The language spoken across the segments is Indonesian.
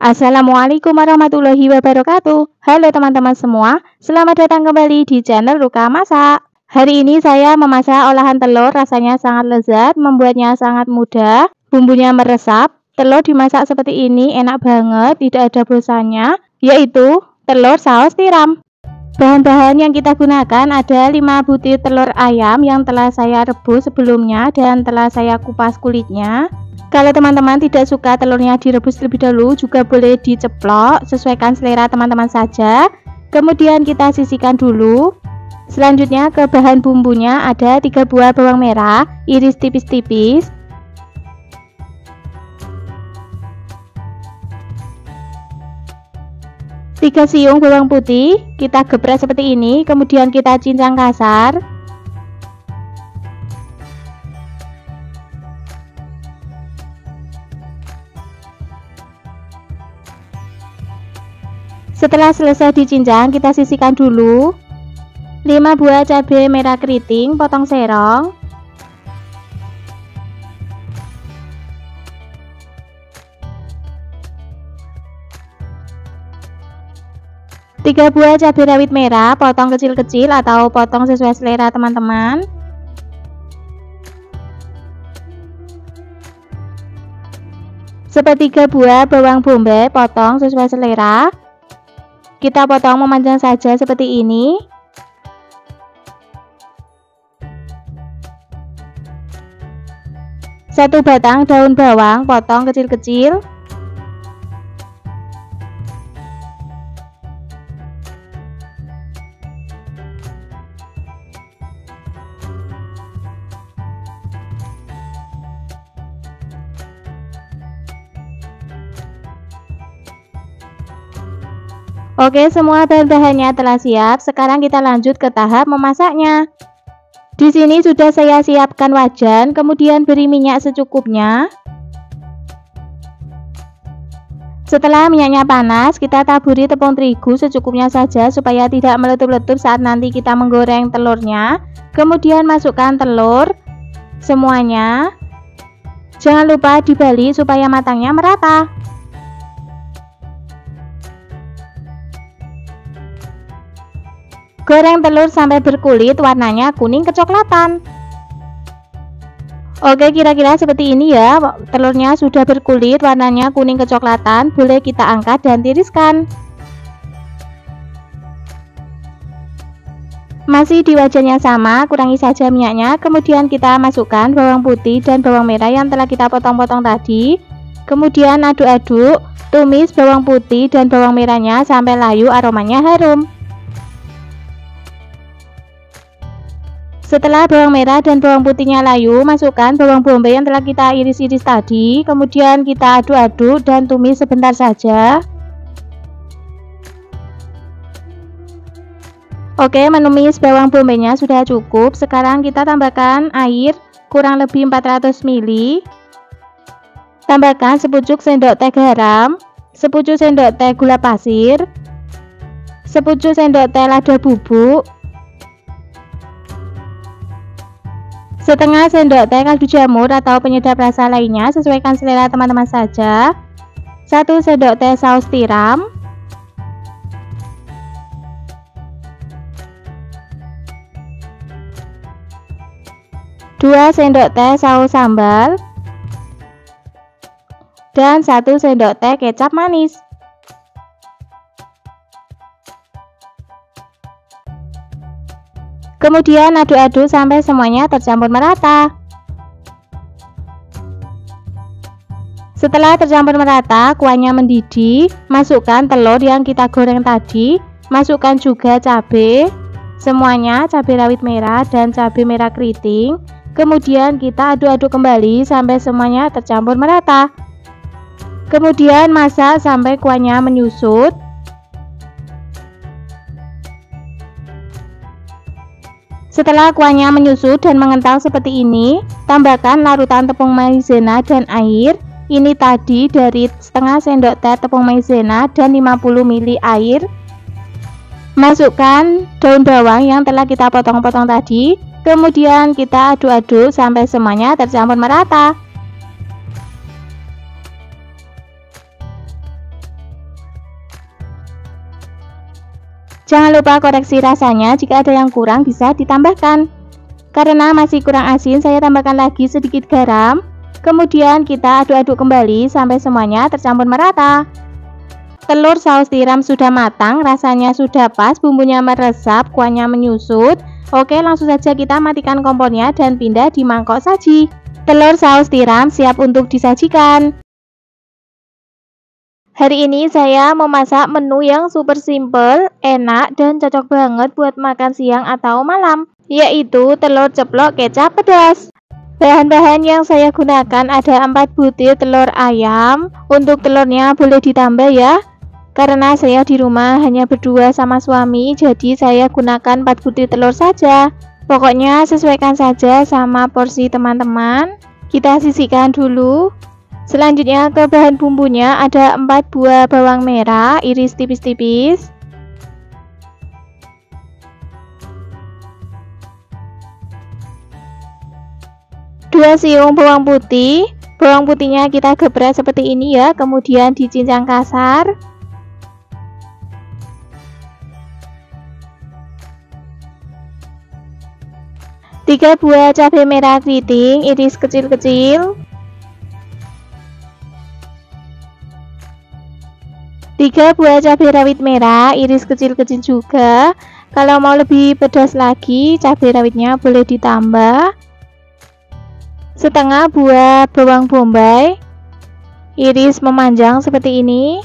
Assalamualaikum warahmatullahi wabarakatuh. Halo teman-teman semua, selamat datang kembali di channel Ruka Masak. Hari ini saya memasak olahan telur, rasanya sangat lezat, membuatnya sangat mudah, bumbunya meresap. Telur dimasak seperti ini enak banget, tidak ada bosannya, yaitu telur saus tiram. Bahan-bahan yang kita gunakan ada 5 butir telur ayam yang telah saya rebus sebelumnya dan telah saya kupas kulitnya. Kalau teman-teman tidak suka telurnya direbus terlebih dahulu, juga boleh diceplok, sesuaikan selera teman-teman saja. Kemudian kita sisihkan dulu. Selanjutnya ke bahan bumbunya ada 3 buah bawang merah, iris tipis-tipis. 3 siung bawang putih, kita geprek seperti ini, kemudian kita cincang kasar. Setelah selesai dicincang, kita sisihkan dulu. 5 buah cabai merah keriting, potong serong. 3 buah cabai rawit merah, potong kecil-kecil atau potong sesuai selera teman-teman. Sepertiga buah bawang bombay, potong sesuai selera. Kita potong memanjang saja seperti ini. Satu batang daun bawang, potong kecil-kecil. Oke, semua bahan-bahannya telah siap. Sekarang kita lanjut ke tahap memasaknya. Di sini sudah saya siapkan wajan, kemudian beri minyak secukupnya. Setelah minyaknya panas, kita taburi tepung terigu secukupnya saja supaya tidak meletup-letup saat nanti kita menggoreng telurnya. Kemudian masukkan telur semuanya. Jangan lupa dibalik supaya matangnya merata. Goreng telur sampai berkulit, warnanya kuning kecoklatan. Oke, kira-kira seperti ini ya. Telurnya sudah berkulit, warnanya kuning kecoklatan. Boleh kita angkat dan tiriskan. Masih di wajan yang sama, kurangi saja minyaknya. Kemudian kita masukkan bawang putih dan bawang merah yang telah kita potong-potong tadi. Kemudian aduk-aduk, tumis bawang putih dan bawang merahnya sampai layu, aromanya harum. Setelah bawang merah dan bawang putihnya layu, masukkan bawang bombay yang telah kita iris-iris tadi. Kemudian kita aduk-aduk dan tumis sebentar saja. Oke, menumis bawang bombaynya sudah cukup. Sekarang kita tambahkan air kurang lebih 400 ml. Tambahkan sepucuk sendok teh garam, sepucuk sendok teh gula pasir, sepucuk sendok teh lada bubuk, setengah sendok teh kaldu jamur atau penyedap rasa lainnya, sesuaikan selera teman-teman saja. 1 sendok teh saus tiram, 2 sendok teh saus sambal, dan 1 sendok teh kecap manis. Kemudian aduk-aduk sampai semuanya tercampur merata. Setelah tercampur merata, kuahnya mendidih, masukkan telur yang kita goreng tadi, masukkan juga cabai, semuanya cabai rawit merah dan cabai merah keriting. Kemudian kita aduk-aduk kembali sampai semuanya tercampur merata. Kemudian masak sampai kuahnya menyusut. Setelah kuahnya menyusut dan mengental seperti ini, tambahkan larutan tepung maizena dan air. Ini tadi dari setengah sendok teh tepung maizena dan 50 ml air. Masukkan daun bawang yang telah kita potong-potong tadi. Kemudian kita aduk-aduk sampai semuanya tercampur merata. Jangan lupa koreksi rasanya, jika ada yang kurang bisa ditambahkan. Karena masih kurang asin, saya tambahkan lagi sedikit garam. Kemudian kita aduk-aduk kembali sampai semuanya tercampur merata. Telur saus tiram sudah matang, rasanya sudah pas, bumbunya meresap, kuahnya menyusut. Oke, langsung saja kita matikan kompornya dan pindah di mangkok saji. Telur saus tiram siap untuk disajikan. Hari ini saya memasak menu yang super simple, enak, dan cocok banget buat makan siang atau malam, yaitu telur ceplok kecap pedas. Bahan-bahan yang saya gunakan ada 4 butir telur ayam. Untuk telurnya boleh ditambah ya, karena saya di rumah hanya berdua sama suami, jadi saya gunakan 4 butir telur saja. Pokoknya sesuaikan saja sama porsi teman-teman. Kita sisihkan dulu. Selanjutnya ke bahan bumbunya ada 4 buah bawang merah iris tipis-tipis, 2 siung bawang putih. Bawang putihnya kita gebrak seperti ini ya, kemudian dicincang kasar. 3 buah cabai merah keriting iris kecil-kecil. 3 buah cabai rawit merah iris kecil-kecil juga. Kalau mau lebih pedas lagi, cabai rawitnya boleh ditambah. Setengah buah bawang bombay iris memanjang seperti ini.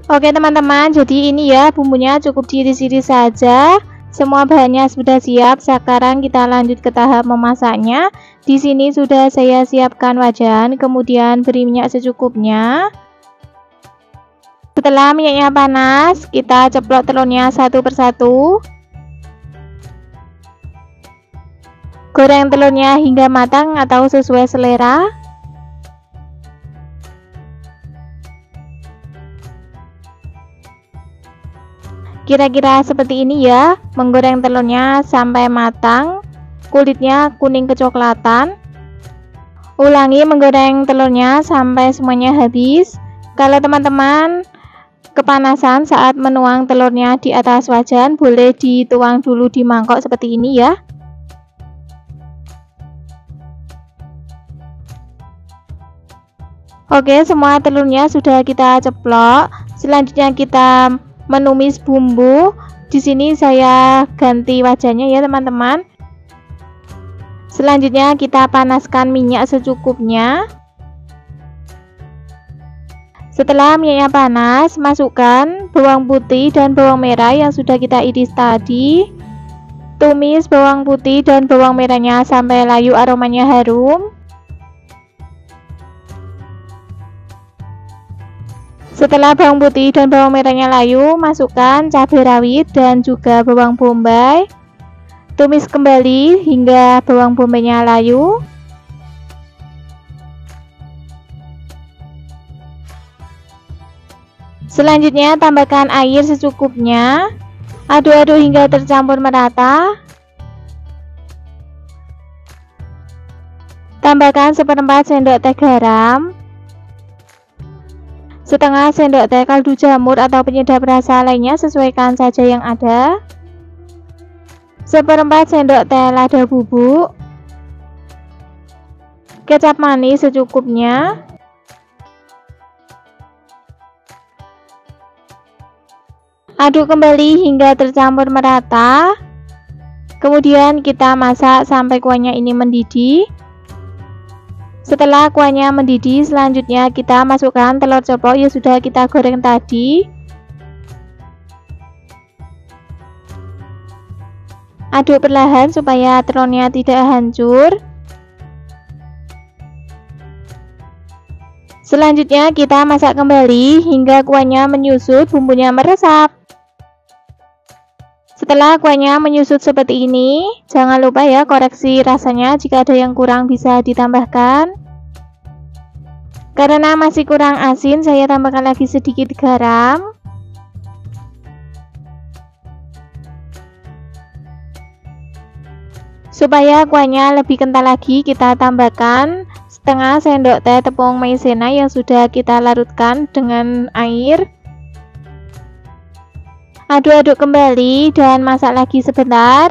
Oke teman-teman, jadi ini ya bumbunya cukup diiris-iris saja. Semua bahannya sudah siap. Sekarang kita lanjut ke tahap memasaknya. Di sini sudah saya siapkan wajan, kemudian beri minyak secukupnya. Setelah minyaknya panas, kita ceplok telurnya satu persatu. Goreng telurnya hingga matang atau sesuai selera. Kira-kira seperti ini ya, menggoreng telurnya sampai matang, kulitnya kuning kecoklatan. Ulangi menggoreng telurnya sampai semuanya habis. Kalau teman-teman kepanasan saat menuang telurnya di atas wajan, boleh dituang dulu di mangkok seperti ini ya. Oke, semua telurnya sudah kita ceplok. Selanjutnya kita menumis bumbu. Di sini saya ganti wajannya ya teman-teman. Selanjutnya kita panaskan minyak secukupnya. Setelah minyaknya panas, masukkan bawang putih dan bawang merah yang sudah kita iris tadi. Tumis bawang putih dan bawang merahnya sampai layu aromanya harum. Setelah bawang putih dan bawang merahnya layu, masukkan cabai rawit dan juga bawang bombay. Tumis kembali hingga bawang bombaynya layu. Selanjutnya tambahkan air secukupnya. Aduk-aduk hingga tercampur merata. Tambahkan 1/4 sendok teh garam, setengah sendok teh kaldu jamur atau penyedap rasa lainnya, sesuaikan saja yang ada. 1/4 sendok teh lada bubuk, kecap manis secukupnya, aduk kembali hingga tercampur merata. Kemudian kita masak sampai kuahnya ini mendidih. Setelah kuahnya mendidih, selanjutnya kita masukkan telur ceplok yang sudah kita goreng tadi. Aduk perlahan supaya telurnya tidak hancur. Selanjutnya kita masak kembali hingga kuahnya menyusut, bumbunya meresap. Setelah kuahnya menyusut seperti ini, jangan lupa ya koreksi rasanya, jika ada yang kurang bisa ditambahkan. Karena masih kurang asin, saya tambahkan lagi sedikit garam. Supaya kuahnya lebih kental lagi, kita tambahkan setengah sendok teh tepung maizena yang sudah kita larutkan dengan air. Aduk-aduk kembali dan masak lagi sebentar.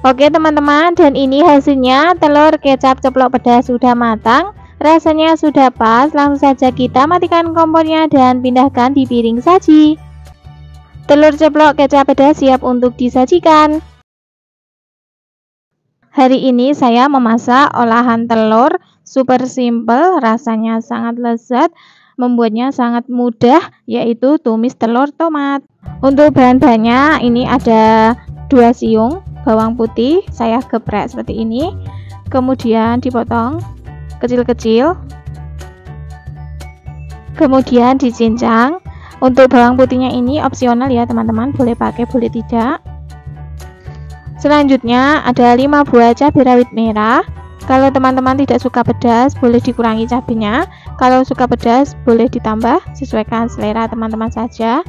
Oke teman-teman, dan ini hasilnya telur kecap ceplok pedas sudah matang. Rasanya sudah pas, langsung saja kita matikan kompornya dan pindahkan di piring saji. Telur ceplok kecap pedas siap untuk disajikan. Hari ini saya memasak olahan telur super simple, rasanya sangat lezat, membuatnya sangat mudah, yaitu tumis telur tomat. Untuk bahan-bahannya ini ada 2 siung bawang putih, saya geprek seperti ini, kemudian dipotong kecil-kecil, kemudian dicincang. Untuk bawang putihnya ini opsional ya teman-teman, boleh pakai boleh tidak. Selanjutnya ada 5 buah cabai rawit merah. Kalau teman-teman tidak suka pedas boleh dikurangi cabenya, kalau suka pedas boleh ditambah, sesuaikan selera teman-teman saja.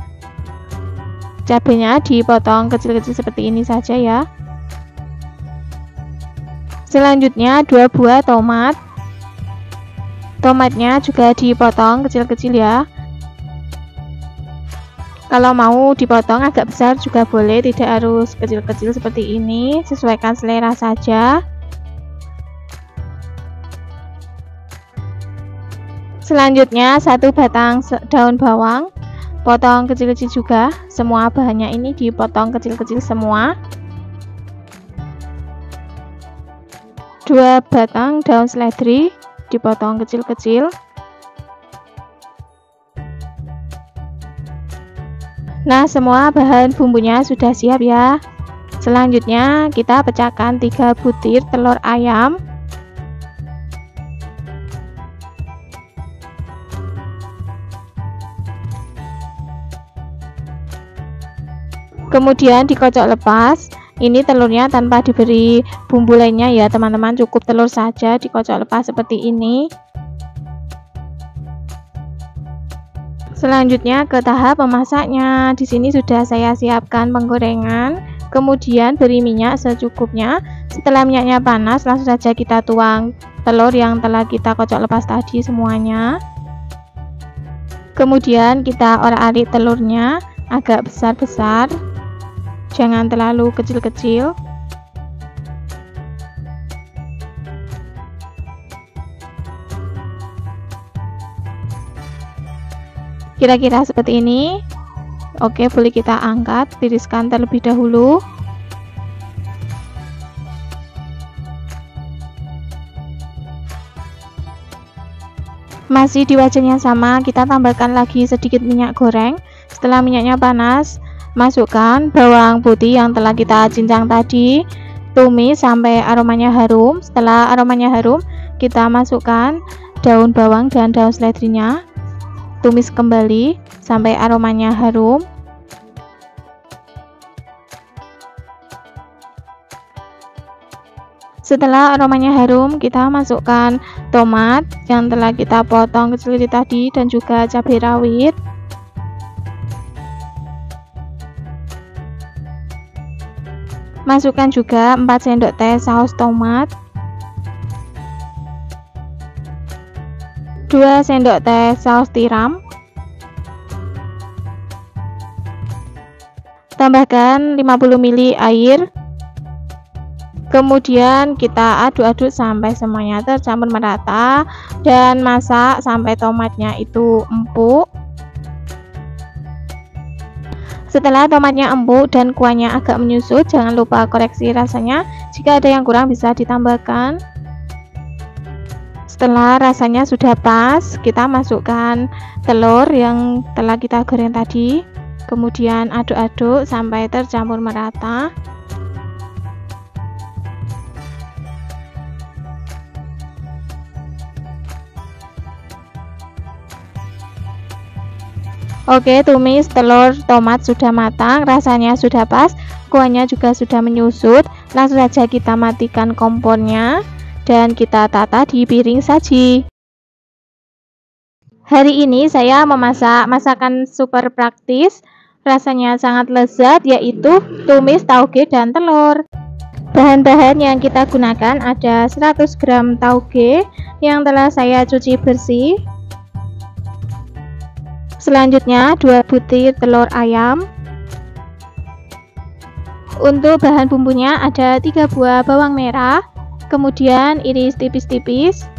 Cabenya dipotong kecil-kecil seperti ini saja ya. Selanjutnya 2 buah tomat. Tomatnya juga dipotong kecil-kecil ya. Kalau mau dipotong agak besar juga boleh, tidak harus kecil-kecil seperti ini, sesuaikan selera saja. Selanjutnya 1 batang daun bawang, potong kecil-kecil juga. Semua bahannya ini dipotong kecil-kecil semua. 2 batang daun seledri dipotong kecil-kecil. Nah, semua bahan bumbunya sudah siap ya. Selanjutnya kita pecahkan 3 butir telur ayam. Kemudian dikocok lepas. Ini telurnya tanpa diberi bumbu lainnya ya teman-teman, cukup telur saja dikocok lepas seperti ini. Selanjutnya ke tahap memasaknya. Di sini sudah saya siapkan penggorengan, kemudian beri minyak secukupnya. Setelah minyaknya panas, langsung saja kita tuang telur yang telah kita kocok lepas tadi semuanya. Kemudian kita orak-arik telurnya agak besar-besar, jangan terlalu kecil-kecil. Kira-kira seperti ini. Oke, boleh kita angkat, tiriskan terlebih dahulu. Masih di wajan yang sama, kita tambahkan lagi sedikit minyak goreng. Setelah minyaknya panas, masukkan bawang putih yang telah kita cincang tadi, tumis sampai aromanya harum. Setelah aromanya harum, kita masukkan daun bawang dan daun seledrinya, tumis kembali sampai aromanya harum. Setelah aromanya harum, kita masukkan tomat yang telah kita potong kecil-kecil tadi dan juga cabai rawit. Masukkan juga 4 sendok teh saus tomat, 2 sendok teh saus tiram, tambahkan 50 ml air. Kemudian kita aduk-aduk sampai semuanya tercampur merata dan masak sampai tomatnya itu empuk. Setelah tomatnya empuk dan kuahnya agak menyusut, jangan lupa koreksi rasanya. Jika ada yang kurang bisa ditambahkan. Setelah rasanya sudah pas, kita masukkan telur yang telah kita goreng tadi. Kemudian aduk-aduk sampai tercampur merata. Oke, tumis telur tomat sudah matang, rasanya sudah pas, kuahnya juga sudah menyusut. Langsung saja kita matikan kompornya dan kita tata di piring saji. Hari ini saya memasak masakan super praktis, rasanya sangat lezat, yaitu tumis tauge dan telur. Bahan-bahan yang kita gunakan ada 100 gram tauge yang telah saya cuci bersih. Selanjutnya 2 butir telur ayam. Untuk bahan bumbunya ada 3 buah bawang merah, kemudian iris tipis-tipis.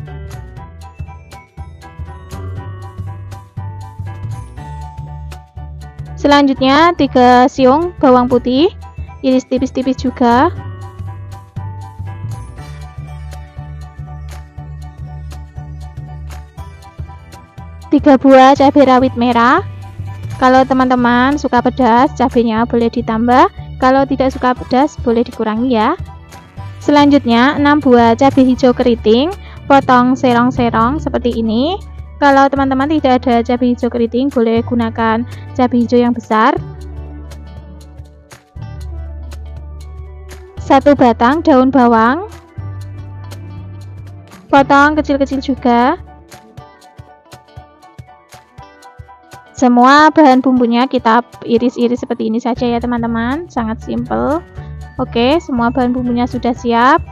Selanjutnya 3 siung bawang putih, iris tipis-tipis juga. Tiga buah cabai rawit merah. Kalau teman-teman suka pedas, cabenya boleh ditambah. Kalau tidak suka pedas, boleh dikurangi ya. Selanjutnya 6 buah cabai hijau keriting, potong serong-serong seperti ini. Kalau teman-teman tidak ada cabai hijau keriting, boleh gunakan cabai hijau yang besar. 1 batang daun bawang, potong kecil-kecil juga. Semua bahan bumbunya kita iris-iris seperti ini saja ya teman-teman, sangat simple. Oke, semua bahan bumbunya sudah siap.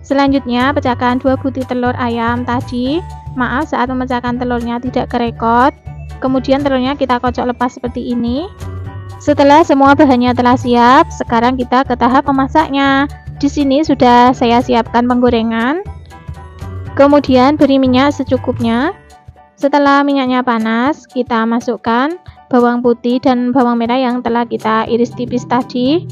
Selanjutnya pecahkan 2 butir telur ayam tadi. Maaf saat memecahkan telurnya tidak kerekot. Kemudian telurnya kita kocok lepas seperti ini. Setelah semua bahannya telah siap, sekarang kita ke tahap memasaknya. Di sini sudah saya siapkan penggorengan. Kemudian beri minyak secukupnya. Setelah minyaknya panas, kita masukkan bawang putih dan bawang merah yang telah kita iris tipis tadi.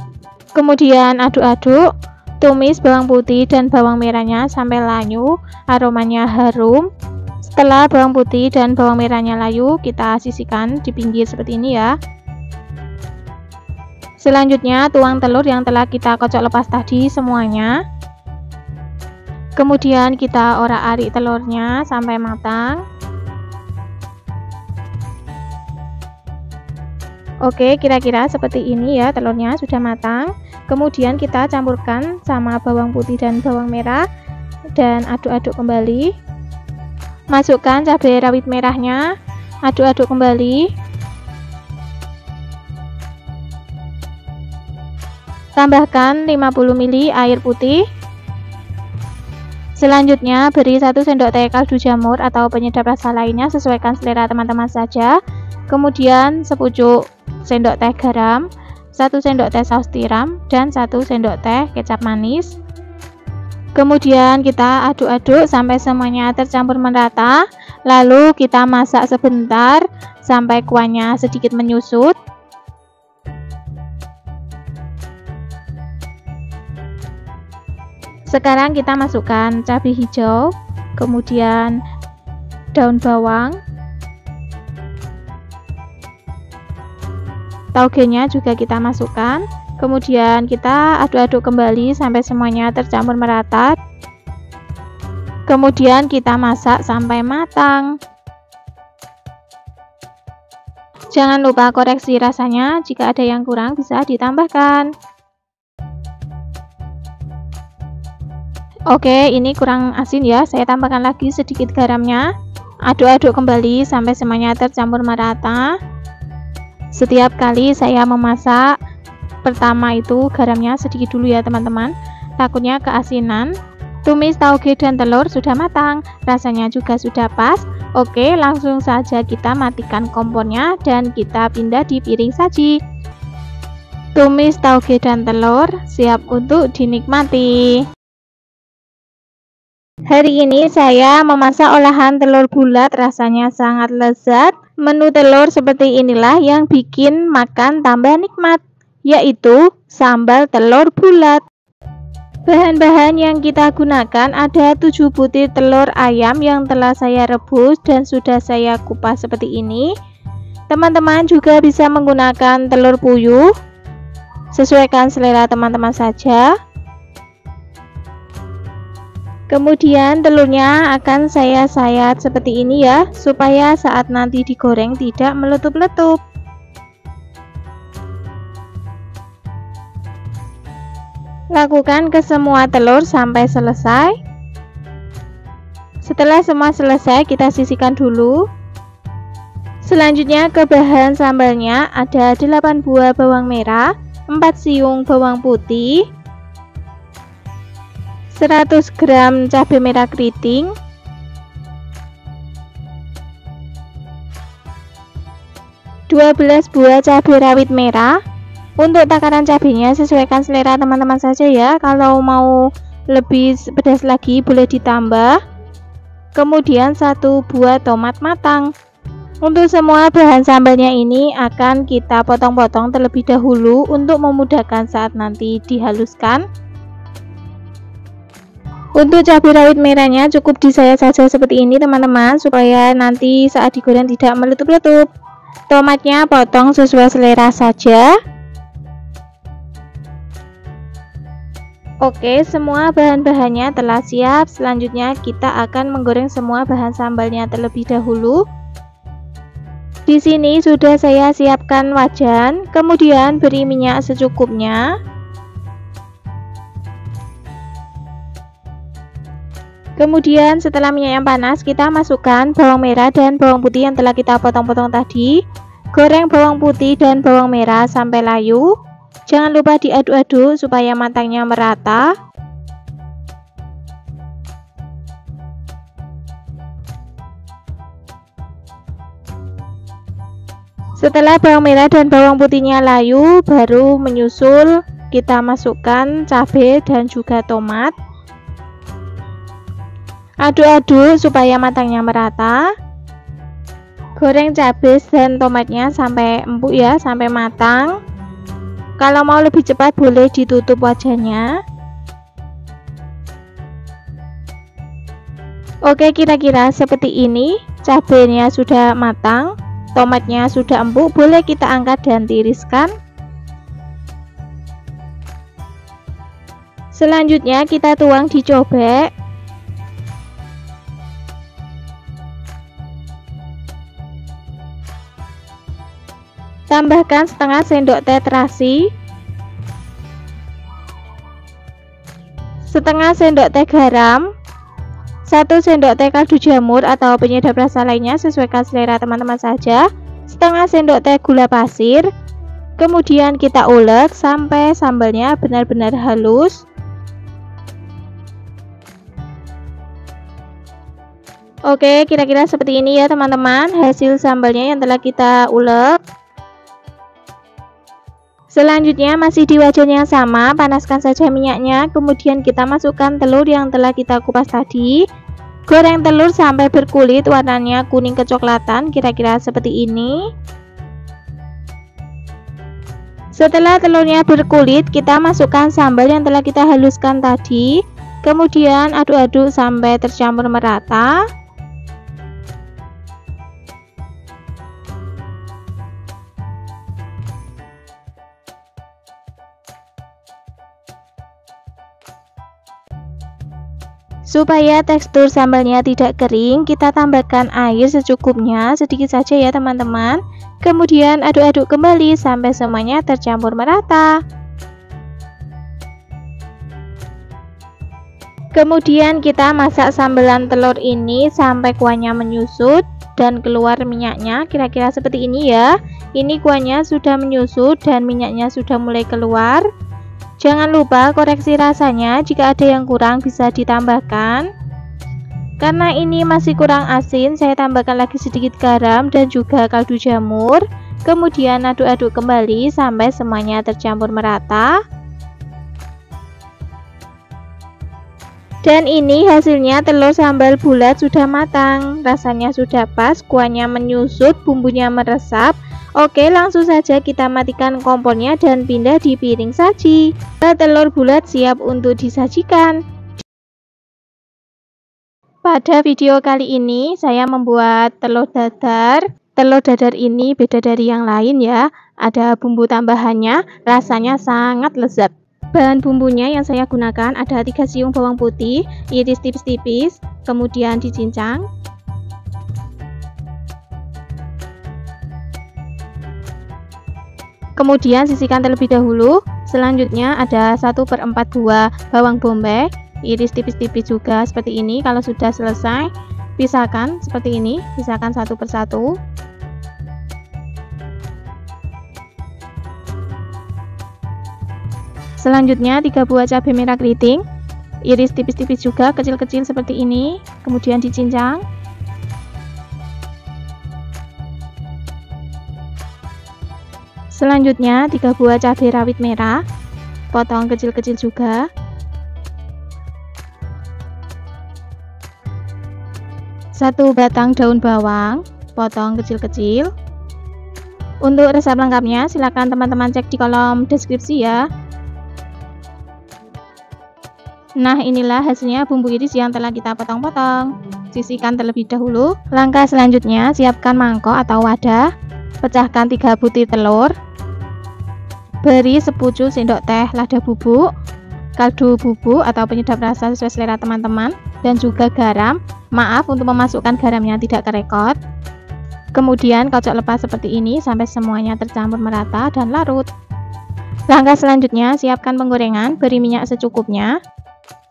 Kemudian aduk-aduk, tumis bawang putih dan bawang merahnya sampai layu, aromanya harum. Setelah bawang putih dan bawang merahnya layu, kita sisihkan di pinggir seperti ini ya. Selanjutnya tuang telur yang telah kita kocok lepas tadi semuanya. Kemudian kita orak-arik telurnya sampai matang. Oke, kira-kira seperti ini ya, telurnya sudah matang. Kemudian kita campurkan sama bawang putih dan bawang merah dan aduk-aduk kembali. Masukkan cabai rawit merahnya, aduk-aduk kembali. Tambahkan 50 ml air putih. Selanjutnya beri 1 sendok teh kaldu jamur atau penyedap rasa lainnya, sesuaikan selera teman-teman saja. Kemudian sepucuk sendok teh garam, 1 sendok teh saus tiram, dan 1 sendok teh kecap manis. Kemudian kita aduk-aduk sampai semuanya tercampur merata. Lalu kita masak sebentar sampai kuahnya sedikit menyusut. Sekarang kita masukkan cabai hijau, kemudian daun bawang, taugenya juga kita masukkan. Kemudian kita aduk-aduk kembali sampai semuanya tercampur merata. Kemudian kita masak sampai matang. Jangan lupa koreksi rasanya, jika ada yang kurang bisa ditambahkan. Oke, ini kurang asin ya, saya tambahkan lagi sedikit garamnya. Aduk-aduk kembali sampai semuanya tercampur merata. Setiap kali saya memasak, pertama itu garamnya sedikit dulu ya teman-teman, takutnya keasinan. Tumis tauge dan telur sudah matang, rasanya juga sudah pas. Oke, langsung saja kita matikan kompornya dan kita pindah di piring saji. Tumis tauge dan telur siap untuk dinikmati. Hari ini saya memasak olahan telur bulat, rasanya sangat lezat. Menu telur seperti inilah yang bikin makan tambah nikmat, yaitu sambal telur bulat. Bahan-bahan yang kita gunakan ada 7 butir telur ayam yang telah saya rebus dan sudah saya kupas seperti ini. Teman-teman juga bisa menggunakan telur puyuh, sesuaikan selera teman-teman saja. Kemudian telurnya akan saya sayat seperti ini ya, supaya saat nanti digoreng tidak meletup-letup. Lakukan ke semua telur sampai selesai. Setelah semua selesai, kita sisihkan dulu. Selanjutnya ke bahan sambalnya ada 8 buah bawang merah, 4 siung bawang putih, 100 gram cabai merah keriting, 12 buah cabai rawit merah. Untuk takaran cabenya sesuaikan selera teman-teman saja ya. Kalau mau lebih pedas lagi boleh ditambah. Kemudian 1 buah tomat matang. Untuk semua bahan sambalnya ini akan kita potong-potong terlebih dahulu untuk memudahkan saat nanti dihaluskan. Untuk cabai rawit merahnya cukup disayat saja seperti ini teman-teman, supaya nanti saat digoreng tidak meletup-letup. Tomatnya potong sesuai selera saja. Oke, semua bahan-bahannya telah siap. Selanjutnya kita akan menggoreng semua bahan sambalnya terlebih dahulu. Di sini sudah saya siapkan wajan, kemudian beri minyak secukupnya. Kemudian setelah minyak yang panas, kita masukkan bawang merah dan bawang putih yang telah kita potong-potong tadi. Goreng bawang putih dan bawang merah sampai layu. Jangan lupa diaduk-aduk supaya matangnya merata. Setelah bawang merah dan bawang putihnya layu, baru menyusul kita masukkan cabai dan juga tomat. Aduk-aduk supaya matangnya merata. Goreng cabai dan tomatnya sampai empuk ya, sampai matang. Kalau mau lebih cepat boleh ditutup wajannya. Oke, kira-kira seperti ini. Cabenya sudah matang, tomatnya sudah empuk, boleh kita angkat dan tiriskan. Selanjutnya kita tuang di cobek. Tambahkan setengah sendok teh terasi, setengah sendok teh garam, 1 sendok teh kaldu jamur atau penyedap rasa lainnya sesuaikan selera teman-teman saja, setengah sendok teh gula pasir. Kemudian kita ulek sampai sambalnya benar-benar halus. Oke, kira-kira seperti ini ya teman-teman hasil sambalnya yang telah kita ulek. Selanjutnya masih di wajan yang sama, panaskan saja minyaknya, kemudian kita masukkan telur yang telah kita kupas tadi. Goreng telur sampai berkulit, warnanya kuning kecoklatan, kira-kira seperti ini. Setelah telurnya berkulit, kita masukkan sambal yang telah kita haluskan tadi. Kemudian aduk-aduk sampai tercampur merata. Supaya tekstur sambalnya tidak kering, kita tambahkan air secukupnya, sedikit saja ya teman-teman. Kemudian aduk-aduk kembali sampai semuanya tercampur merata. Kemudian kita masak sambelan telur ini sampai kuahnya menyusut dan keluar minyaknya, kira-kira seperti ini ya. Ini kuahnya sudah menyusut dan minyaknya sudah mulai keluar. Jangan lupa koreksi rasanya, jika ada yang kurang bisa ditambahkan. Karena ini masih kurang asin, saya tambahkan lagi sedikit garam dan juga kaldu jamur. Kemudian aduk-aduk kembali sampai semuanya tercampur merata. Dan ini hasilnya, telur sambal bulat sudah matang, rasanya sudah pas, kuahnya menyusut, bumbunya meresap. Oke, langsung saja kita matikan kompornya dan pindah di piring saji. Telur bulat siap untuk disajikan. Pada video kali ini saya membuat telur dadar. Telur dadar ini beda dari yang lain ya. Ada bumbu tambahannya, rasanya sangat lezat. Bahan bumbunya yang saya gunakan ada 3 siung bawang putih, iris tipis-tipis, kemudian dicincang. Kemudian sisihkan terlebih dahulu. Selanjutnya ada 1/4 buah bawang bombay, iris tipis-tipis juga seperti ini. Kalau sudah selesai, pisahkan seperti ini, pisahkan satu persatu. Selanjutnya 3 buah cabai merah keriting. iris tipis-tipis juga, kecil-kecil seperti ini, kemudian dicincang. Selanjutnya 3 buah cabai rawit merah, potong kecil-kecil juga. Satu batang daun bawang, potong kecil-kecil. Untuk resep lengkapnya silakan teman-teman cek di kolom deskripsi ya. Nah, inilah hasilnya bumbu iris yang telah kita potong-potong. Sisihkan terlebih dahulu. Langkah selanjutnya, siapkan mangkok atau wadah. Pecahkan 3 butir telur. Beri sepucuk sendok teh lada bubuk, kaldu bubuk atau penyedap rasa sesuai selera teman-teman, dan juga garam. Maaf untuk memasukkan garamnya tidak kerekot. Kemudian kocok lepas seperti ini sampai semuanya tercampur merata dan larut. Langkah selanjutnya, siapkan penggorengan. Beri minyak secukupnya.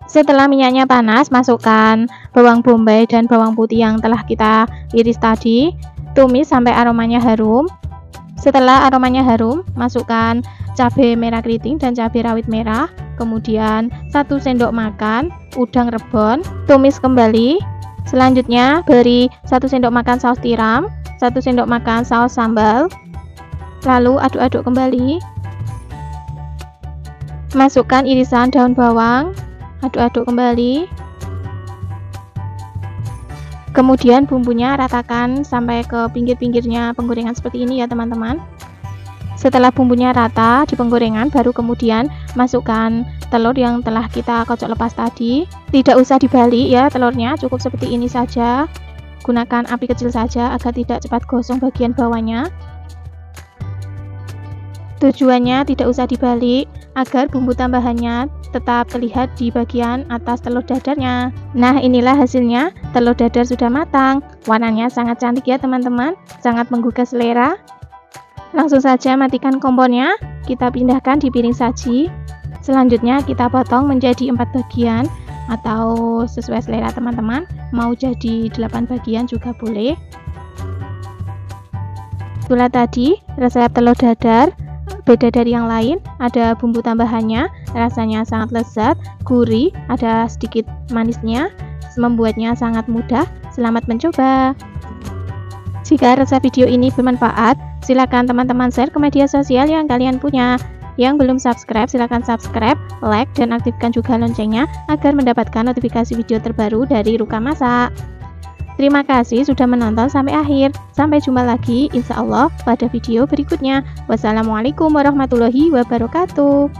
Setelah minyaknya panas, masukkan bawang bombay dan bawang putih yang telah kita iris tadi. Tumis sampai aromanya harum. Setelah aromanya harum, masukkan cabai merah keriting dan cabai rawit merah. Kemudian 1 sendok makan udang rebon. Tumis kembali. Selanjutnya beri 1 sendok makan saus tiram, 1 sendok makan saus sambal. Lalu aduk-aduk kembali. Masukkan irisan daun bawang. Aduk-aduk kembali. Kemudian bumbunya ratakan sampai ke pinggir-pinggirnya penggorengan seperti ini ya teman-teman. Setelah bumbunya rata di penggorengan, baru kemudian masukkan telur yang telah kita kocok lepas tadi. Tidak usah dibalik ya telurnya, cukup seperti ini saja. Gunakan api kecil saja agar tidak cepat gosong bagian bawahnya. Tujuannya tidak usah dibalik agar bumbu tambahannya tetap terlihat di bagian atas telur dadarnya. Nah, inilah hasilnya. Telur dadar sudah matang. Warnanya sangat cantik ya teman-teman, sangat menggugah selera. Langsung saja matikan kompornya. Kita pindahkan di piring saji. Selanjutnya kita potong menjadi 4 bagian atau sesuai selera teman-teman. Mau jadi 8 bagian juga boleh. Itulah tadi resep telur dadar. Beda dari yang lain, ada bumbu tambahannya, rasanya sangat lezat, gurih, ada sedikit manisnya, membuatnya sangat mudah. Selamat mencoba. Jika resep video ini bermanfaat, silakan teman-teman share ke media sosial yang kalian punya. Yang belum subscribe, silakan subscribe, like, dan aktifkan juga loncengnya agar mendapatkan notifikasi video terbaru dari Ruka Masak. Terima kasih sudah menonton sampai akhir. Sampai jumpa lagi insya Allah pada video berikutnya. Wassalamualaikum warahmatullahi wabarakatuh.